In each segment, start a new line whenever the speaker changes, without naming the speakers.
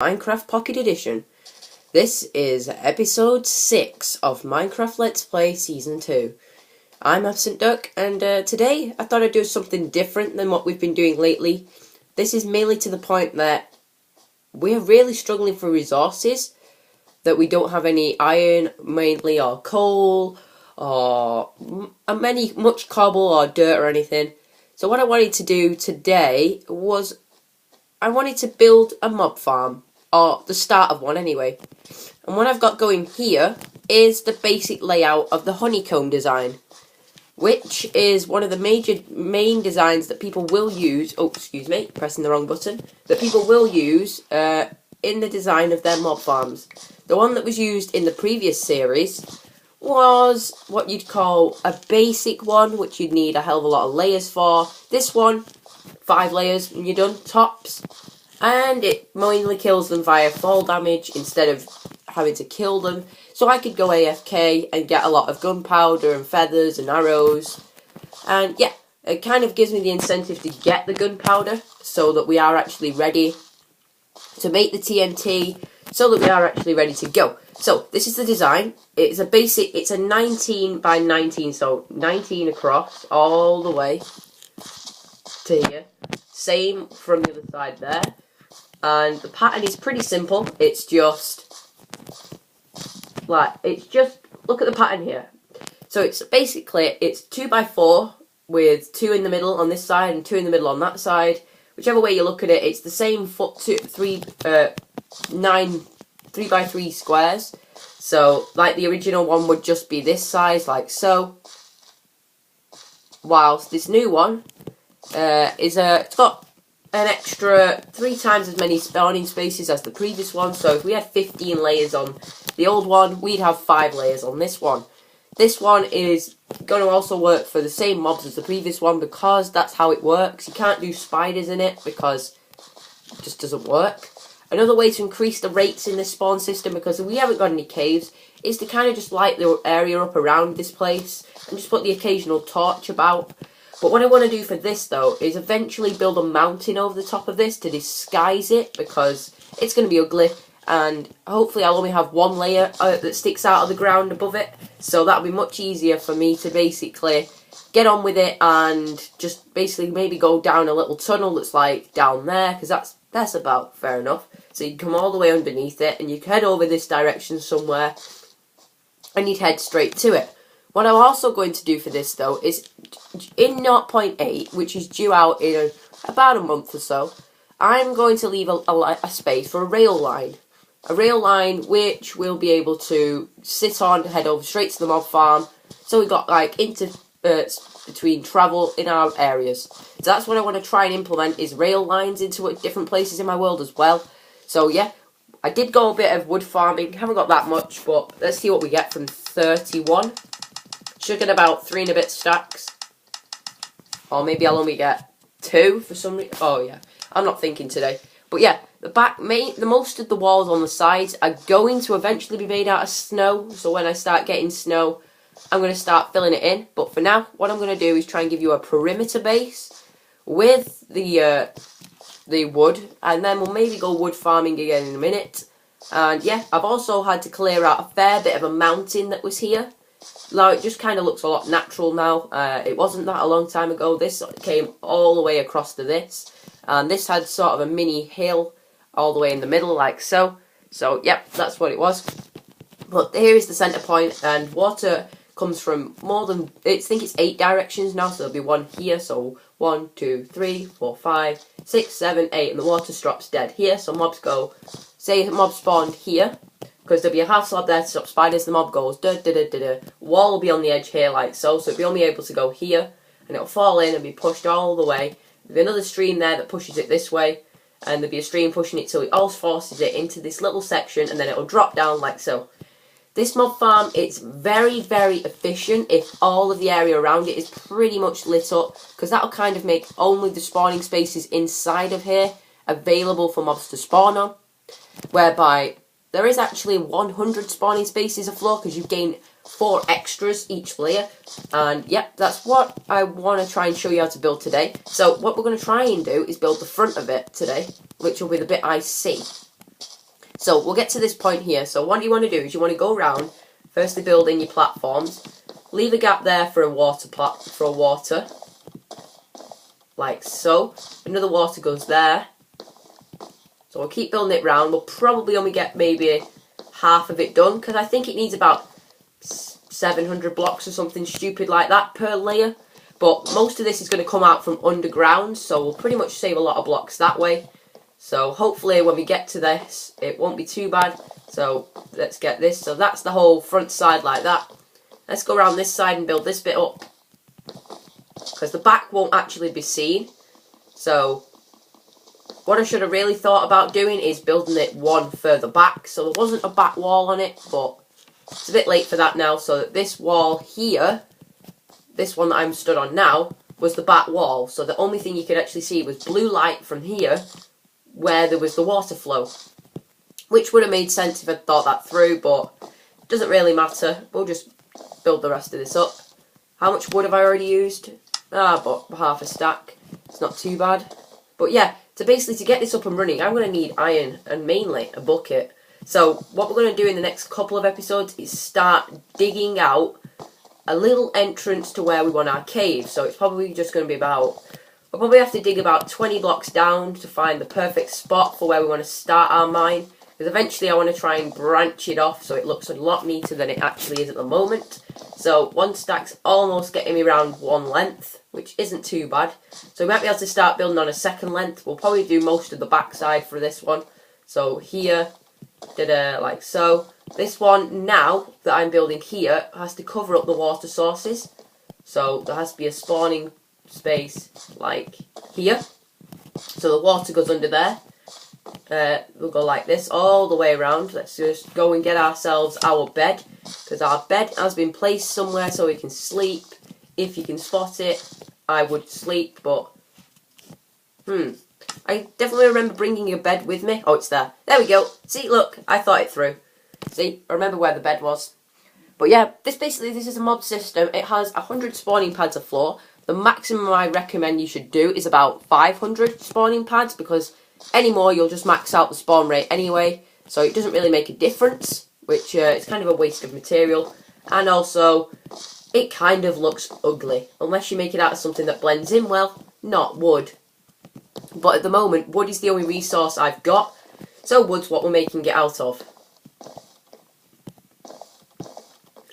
Minecraft Pocket Edition. This is episode 6 of Minecraft Let's Play Season 2. I'm Absentduck, and today I thought I'd do something different than what we've been doing lately. This is mainly to the point that we're really struggling for resources, that we don't have any iron, mainly, or coal, or much cobble or dirt or anything. So what I wanted to do today was I wanted to build a mob farm, or the start of one anyway. And what I've got going here is the basic layout of the honeycomb design, which is one of the main designs that people will use, oh excuse me, pressing the wrong button, that people will use in the design of their mob farms. The one that was used in the previous series was what you'd call a basic one, which you'd need a hell of a lot of layers for. This one, 5 layers and you're done, tops. And it mainly kills them via fall damage instead of having to kill them. So I could go AFK and get a lot of gunpowder and feathers and arrows. And yeah, it kind of gives me the incentive to get the gunpowder so that we are actually ready to make the TNT, so that we are actually ready to go. So this is the design. It's a basic, it's a 19 by 19, so 19 across all the way to here. Same from the other side there. And the pattern is pretty simple. It's just look at the pattern here. So it's basically, it's 2 by 4 with 2 in the middle on this side and 2 in the middle on that side. Whichever way you look at it, it's the same 3 by 3 squares. So like the original one would just be this size, like so. Whilst this new one it's got an extra 3 times as many spawning spaces as the previous one. So if we had 15 layers on the old one, we'd have 5 layers on this one. This one is going to also work for the same mobs as the previous one, because that's how it works. You can't do spiders in it because it just doesn't work. Another way to increase the rates in this spawn system, because we haven't got any caves, is to kind of just light the area up around this place and just put the occasional torch about. But what I want to do for this, though, is eventually build a mountain over the top of this to disguise it, because it's going to be ugly, and hopefully I'll only have 1 layer that sticks out of the ground above it, so that'll be much easier for me to basically get on with it and just basically maybe go down a little tunnel that's like down there, because that's about fair enough. So you come all the way underneath it, and you head over this direction somewhere, and you'd head straight to it. What I'm also going to do for this, though, is in 0.8, which is due out in about a month or so, I'm going to leave a space for a rail line. A rail line which we'll be able to sit on, head over straight to the mob farm. So we've got like between travel in our areas. So that's what I want to try and implement, is rail lines into different places in my world as well. So yeah, I did go a bit of wood farming. Haven't got that much, but let's see what we get from 31. Should get about 3 and a bit stacks. Or maybe I'll only get 2 for some reason. Oh yeah, I'm not thinking today. But yeah, the most of the walls on the sides are going to eventually be made out of snow. So when I start getting snow, I'm going to start filling it in. But for now, what I'm going to do is try and give you a perimeter base with the wood. And then we'll maybe go wood farming again in a minute. And yeah, I've also had to clear out a fair bit of a mountain that was here. Now it just kind of looks a lot natural now. It wasn't that a long time ago. This came all the way across to this. And this had sort of a mini hill all the way in the middle, like so. So, yep, that's what it was. But here is the centre point, and water comes from more than, I think it's 8 directions now, so there'll be 1 here. So, 1, 2, 3, 4, 5, 6, 7, 8, and the water stops dead here. So mobs go, say a mob spawned here, because there'll be a half slab there to stop spiders. The mob goes, da da da da da. Wall will be on the edge here, like so. So it'll be only able to go here, and it'll fall in and be pushed all the way. There'll be another stream there that pushes it this way, and there'll be a stream pushing it till it all forces it into this little section, and then it'll drop down like so. This mob farm, it's very, very efficient if all of the area around it is pretty much lit up, because that'll kind of make only the spawning spaces inside of here available for mobs to spawn on, whereby there is actually 100 spawning spaces a floor, because you gain 4 extras each layer. And yep, that's what I want to try and show you how to build today. So what we're going to try and do is build the front of it today, which will be the bit I see. So we'll get to this point here. So what you want to do is you want to go around, firstly building your platforms, leave a gap there for a water, like so. Another water goes there. So we'll keep building it round. We'll probably only get maybe half of it done, because I think it needs about 700 blocks or something stupid like that per layer. But most of this is going to come out from underground, so we'll pretty much save a lot of blocks that way. So hopefully when we get to this, it won't be too bad. So let's get this. So that's the whole front side like that. Let's go around this side and build this bit up, because the back won't actually be seen. So what I should have really thought about doing is building it one further back. So there wasn't a back wall on it, but it's a bit late for that now. So that this wall here, this one that I'm stood on now, was the back wall. So the only thing you could actually see was blue light from here, where there was the water flow, which would have made sense if I'd thought that through, but it doesn't really matter. We'll just build the rest of this up. How much wood have I already used? But half a stack. It's not too bad. But yeah, to get this up and running, I'm going to need iron and mainly a bucket. So what we're going to do in the next couple of episodes is start digging out a little entrance to where we want our cave. So it's probably just going to be about, we'll probably have to dig about 20 blocks down to find the perfect spot for where we want to start our mine. Because eventually I want to try and branch it off so it looks a lot neater than it actually is at the moment. So one stack's almost getting me around one length, which isn't too bad. So we might be able to start building on a second length. We'll probably do most of the backside for this one. So here, like so. This one now that I'm building here has to cover up the water sources. So there has to be a spawning space like here. So the water goes under there. We'll go like this all the way around. Let's just go and get ourselves our bed, because our bed has been placed somewhere so we can sleep. If you can spot it, I would sleep, but I definitely remember bringing a bed with me. Oh, it's there. There we go. See, look, I thought it through. See, I remember where the bed was. But yeah, this is a mob system. It has 100 spawning pads a floor. The maximum I recommend you should do is about 500 spawning pads, because any more you'll just max out the spawn rate anyway. So it doesn't really make a difference, which it's kind of a waste of material. And also, it kind of looks ugly, unless you make it out of something that blends in well, not wood. But at the moment, wood is the only resource I've got, so wood's what we're making it out of.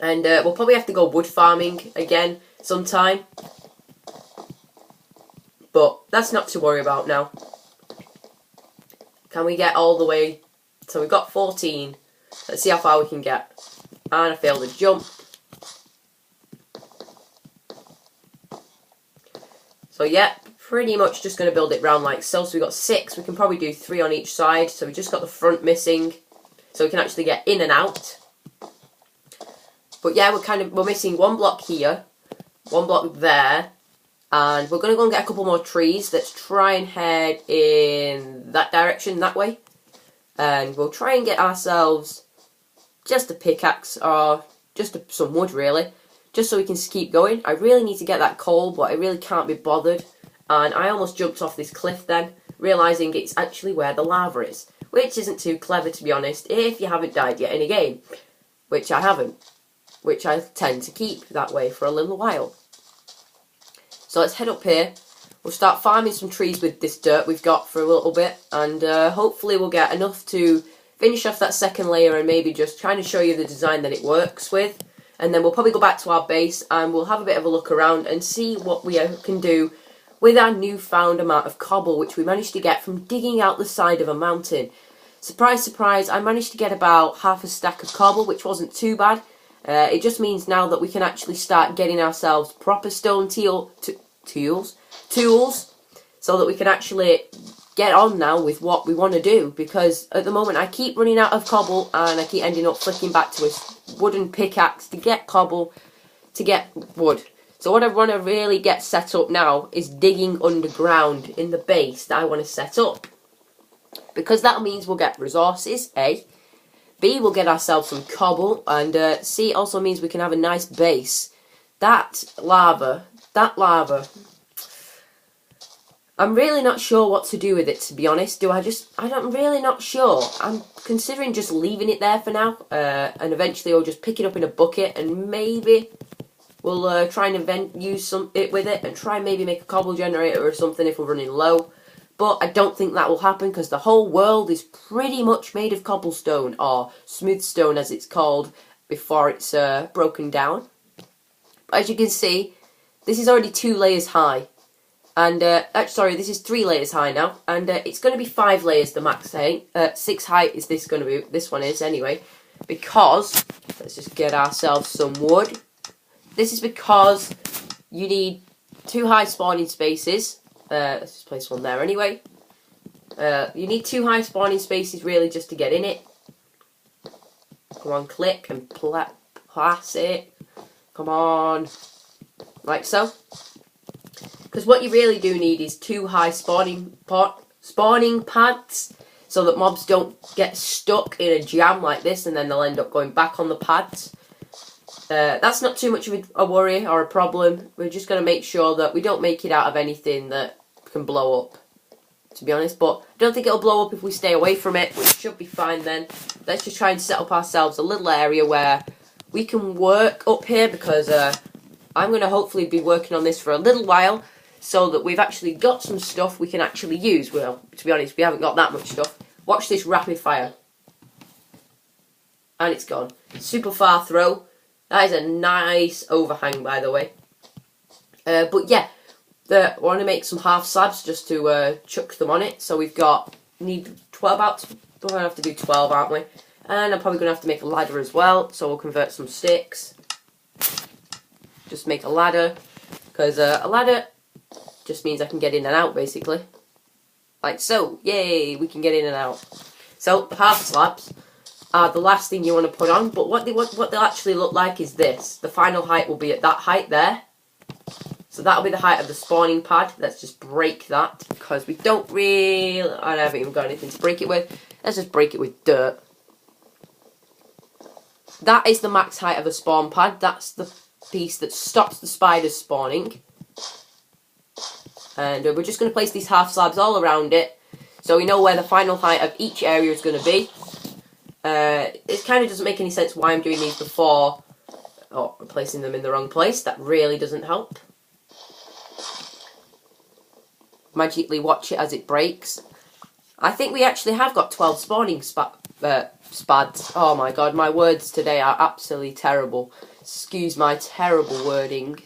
And we'll probably have to go wood farming again sometime, but that's not to worry about now. Can we get all the way? So we've got 14. Let's see how far we can get. And I failed a jump. So yeah, pretty much just going to build it round like so. So we've got 6. We can probably do 3 on each side. So we just got the front missing, so we can actually get in and out. But yeah, we're missing 1 block here, 1 block there, and we're going to go and get a couple more trees. Let's try and head in that direction, that way. And we'll try and get ourselves just a pickaxe, or just some wood really, just so we can keep going. I really need to get that coal, but I really can't be bothered. And I almost jumped off this cliff then, realising it's actually where the lava is. Which isn't too clever, to be honest, if you haven't died yet in a game. Which I haven't. Which I tend to keep that way for a little while. So let's head up here. We'll start farming some trees with this dirt we've got for a little bit. And hopefully we'll get enough to finish off that second layer and maybe just trying to show you the design that it works with. And then we'll probably go back to our base and we'll have a bit of a look around and see what we can do with our newfound amount of cobble, which we managed to get from digging out the side of a mountain. Surprise, surprise, I managed to get about half a stack of cobble, which wasn't too bad. It just means now that we can actually start getting ourselves proper stone tools, so that we can actually get on now with what we want to do, because at the moment I keep running out of cobble and I keep ending up flicking back to a wooden pickaxe to get cobble, to get wood. So what I want to really get set up now is digging underground in the base that I want to set up, because that means we'll get resources, A. B, we'll get ourselves some cobble, and C also means we can have a nice base. That lava, I'm really not sure what to do with it, to be honest. I'm really not sure. I'm considering just leaving it there for now, and eventually I'll just pick it up in a bucket, and maybe we'll try and use it with it, and try and maybe make a cobble generator or something if we're running low. But I don't think that will happen, because the whole world is pretty much made of cobblestone, or smooth stone as it's called, before it's broken down. But as you can see, this is already 2 layers high. And, sorry, this is 3 layers high now, and it's going to be 5 layers, the max height. 6 height is this going to be, this one is anyway, because, let's just get ourselves some wood. This is because you need 2 high spawning spaces. Let's just place one there anyway. You need 2 high spawning spaces really just to get in it. Come on, click and place it. Come on. Like so. Because what you really do need is 2 high spawning pads, so that mobs don't get stuck in a jam like this and then they'll end up going back on the pads. That's not too much of a worry or a problem. We're just going to make sure that we don't make it out of anything that can blow up, to be honest. But I don't think it'll blow up if we stay away from it, which should be fine then. Let's just try and set up ourselves a little area where we can work up here, because I'm going to hopefully be working on this for a little while, so that we've actually got some stuff we can actually use. Well, to be honest, we haven't got that much stuff. Watch this rapid fire. And it's gone. Super far throw. That is a nice overhang, by the way. But yeah, I want to make some half slabs just to chuck them on it. So we've got, need 12 out. We're going to have to do 12, aren't we? And I'm probably going to have to make a ladder as well. So we'll convert some sticks. Just make a ladder. Because a ladder just means I can get in and out, basically. Like so. Yay, we can get in and out. So, half slabs are the last thing you want to put on, but what they'll actually look like is this. The final height will be at that height there. So that'll be the height of the spawning pad. Let's just break that, because we don't really... I haven't even got anything to break it with. Let's just break it with dirt. That is the max height of the spawn pad. That's the piece that stops the spiders spawning. And we're just going to place these half slabs all around it, so we know where the final height of each area is going to be. It kind of doesn't make any sense why I'm doing these before placing them in the wrong place. That really doesn't help. Magically watch it as it breaks. I think we actually have got 12 spawning spads. Oh my god, my words today are absolutely terrible. Excuse my terrible wording.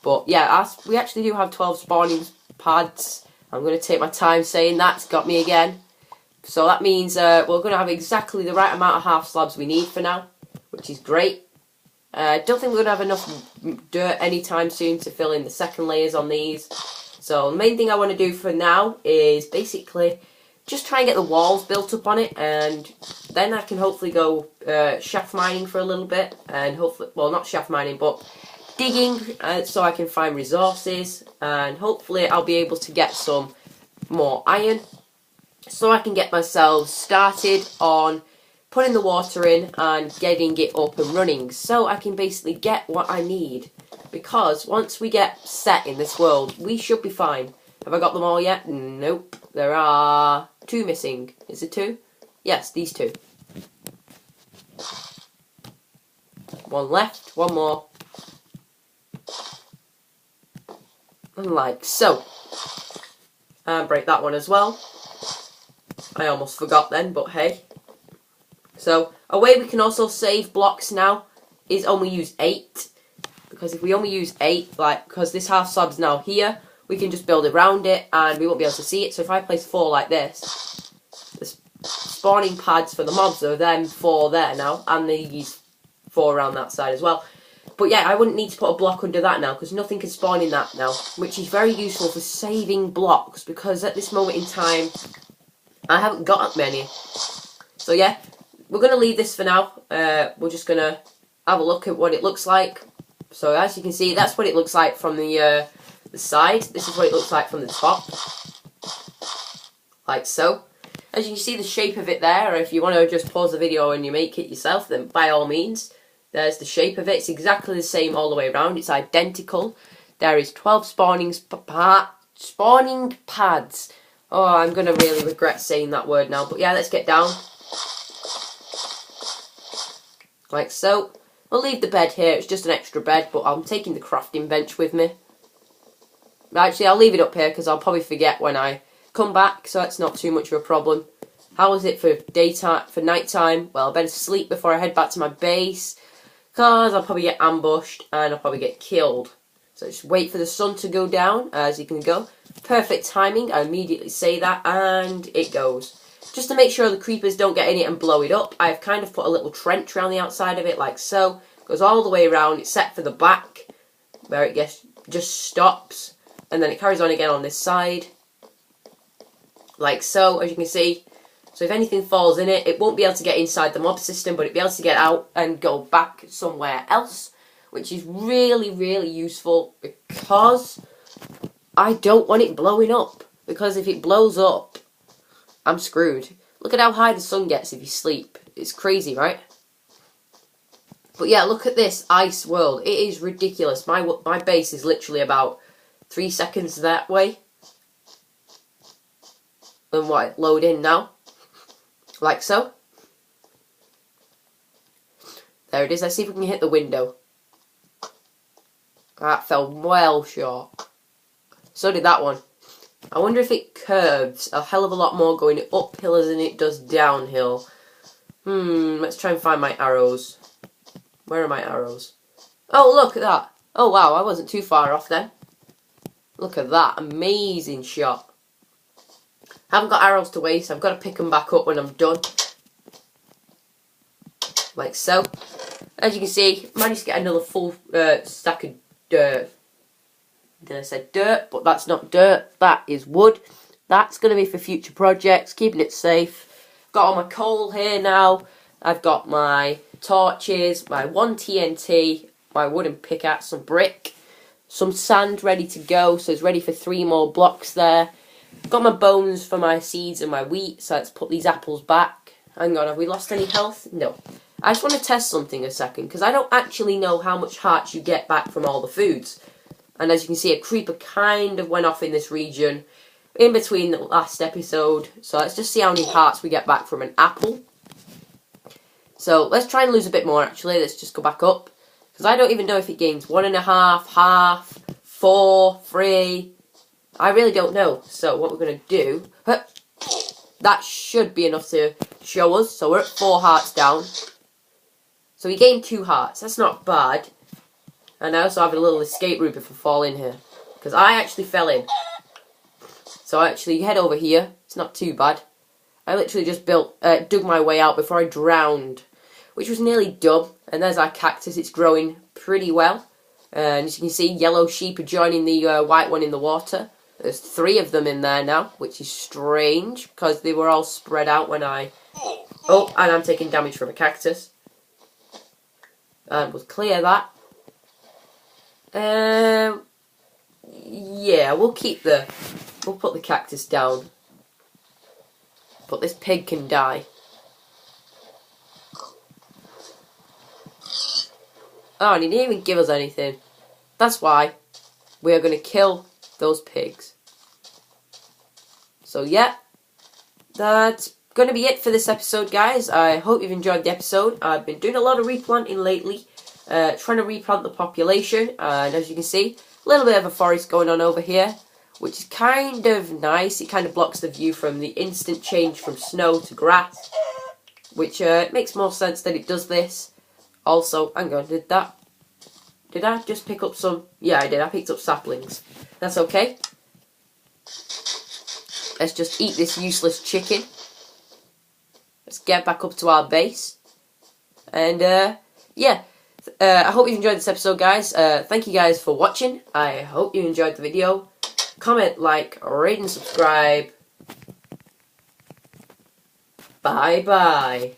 But yeah, we actually do have 12 spawning pads. I'm going to take my time saying that. It's got me again. So that means we're going to have exactly the right amount of half slabs we need for now, which is great. I don't think we're going to have enough dirt anytime soon to fill in the second layers on these. So the main thing I want to do for now is basically just try and get the walls built up on it, and then I can hopefully go shaft mining for a little bit, and hopefully, well, not shaft mining, but digging, so I can find resources, and hopefully I'll be able to get some more iron, so I can get myself started on putting the water in and getting it up and running, so I can basically get what I need, because once we get set in this world, we should be fine. Have I got them all yet? Nope. There are 2 missing. Is it 2? Yes, these 2. 1 left, 1 more. And like so. And break that one as well. I almost forgot then, but hey. So, a way we can also save blocks now is only use 8. Because if we only use 8, because this half slab's now here, we can just build around it and we won't be able to see it. So if I place 4 like this, the spawning pads for the mobs are then 4 there now, and these 4 around that side as well. But yeah, I wouldn't need to put a block under that now, because nothing can spawn in that now, which is very useful for saving blocks, because at this moment in time, I haven't got many. So yeah, we're going to leave this for now. We're just going to have a look at what it looks like. So as you can see, that's what it looks like from the side. This is what it looks like from the top. Like so. As you can see the shape of it there, if you want to just pause the video and you make it yourself, then by all means. There's the shape of it. It's exactly the same all the way around. It's identical. There is 12 spawnings spawning pads. Oh, I'm going to really regret saying that word now. But yeah, let's get down. Like so. I'll leave the bed here. It's just an extra bed, but I'm taking the crafting bench with me. Actually, I'll leave it up here because I'll probably forget when I come back, so that's not too much of a problem. How is it for daytime, for nighttime? Well, I better sleep before I head back to my base, because I'll probably get ambushed and I'll probably get killed. So just wait for the sun to go down, as you can go. Perfect timing, I immediately say that, and it goes. Just to make sure the creepers don't get in it and blow it up, I've kind of put a little trench around the outside of it, like so. Goes all the way around, it's set for the back, where it just stops. And then it carries on again on this side. Like so, as you can see. So if anything falls in it, it won't be able to get inside the mob system, but it'll be able to get out and go back somewhere else. Which is really, really useful because I don't want it blowing up. Because if it blows up, I'm screwed. Look at how high the sun gets if you sleep. It's crazy, right? But yeah, look at this ice world. It is ridiculous. My base is literally about 3 seconds that way. And what, load in now. Like so. There it is. Let's see if we can hit the window. That fell well short. So did that one. I wonder if it curves a hell of a lot more going uphill than it does downhill. Let's try and find my arrows. Where are my arrows? Oh, look at that. Oh, wow, I wasn't too far off then. Look at that. Amazing shot. Haven't got arrows to waste. I've got to pick them back up when I'm done. Like so. As you can see, managed to get another full stack of dirt. Then I said dirt, but that's not dirt. That is wood. That's going to be for future projects. Keeping it safe. Got all my coal here now. I've got my torches, my 1 TNT, my wooden pickaxe, some brick, some sand ready to go. So it's ready for 3 more blocks there. Got my bones for my seeds and my wheat. So let's put these apples back. Hang on, have we lost any health? No. I just want to test something a second, because I don't actually know how much hearts you get back from all the foods. And as you can see, a creeper kind of went off in this region in between the last episode. So let's just see how many hearts we get back from an apple. So let's try and lose a bit more actually. Let's just go back up. Because I don't even know if it gains 1.5, half, 4, 3. I really don't know. So what we're going to do... That should be enough to show us. So we're at 4 hearts down. So we gained 2 hearts. That's not bad. And I also have a little escape route if I fall in here. Because I actually fell in. So actually, head over here. It's not too bad. I literally just dug my way out before I drowned. Which was nearly dumb. And there's our cactus. It's growing pretty well. And as you can see, yellow sheep are joining the white one in the water. There's 3 of them in there now, which is strange. Because they were all spread out when I... Oh, and I'm taking damage from a cactus. And we'll clear that. Yeah, we'll put the cactus down. But this pig can die. Oh, and he didn't even give us anything. That's why we are going to kill those pigs. So yeah, that's going to be it for this episode, guys. I hope you've enjoyed the episode. I've been doing a lot of replanting lately. Trying to replant the population, and as you can see, a little bit of a forest going on over here, which is kind of nice. It kind of blocks the view from the instant change from snow to grass, which makes more sense that it does this. Also, hang on, did I just pick up some? Yeah, I did. I picked up saplings. That's okay. Let's just eat this useless chicken. Let's get back up to our base, and yeah. I hope you enjoyed this episode, guys. Thank you guys for watching. I hope you enjoyed the video. Comment, like, rate and subscribe. Bye-bye.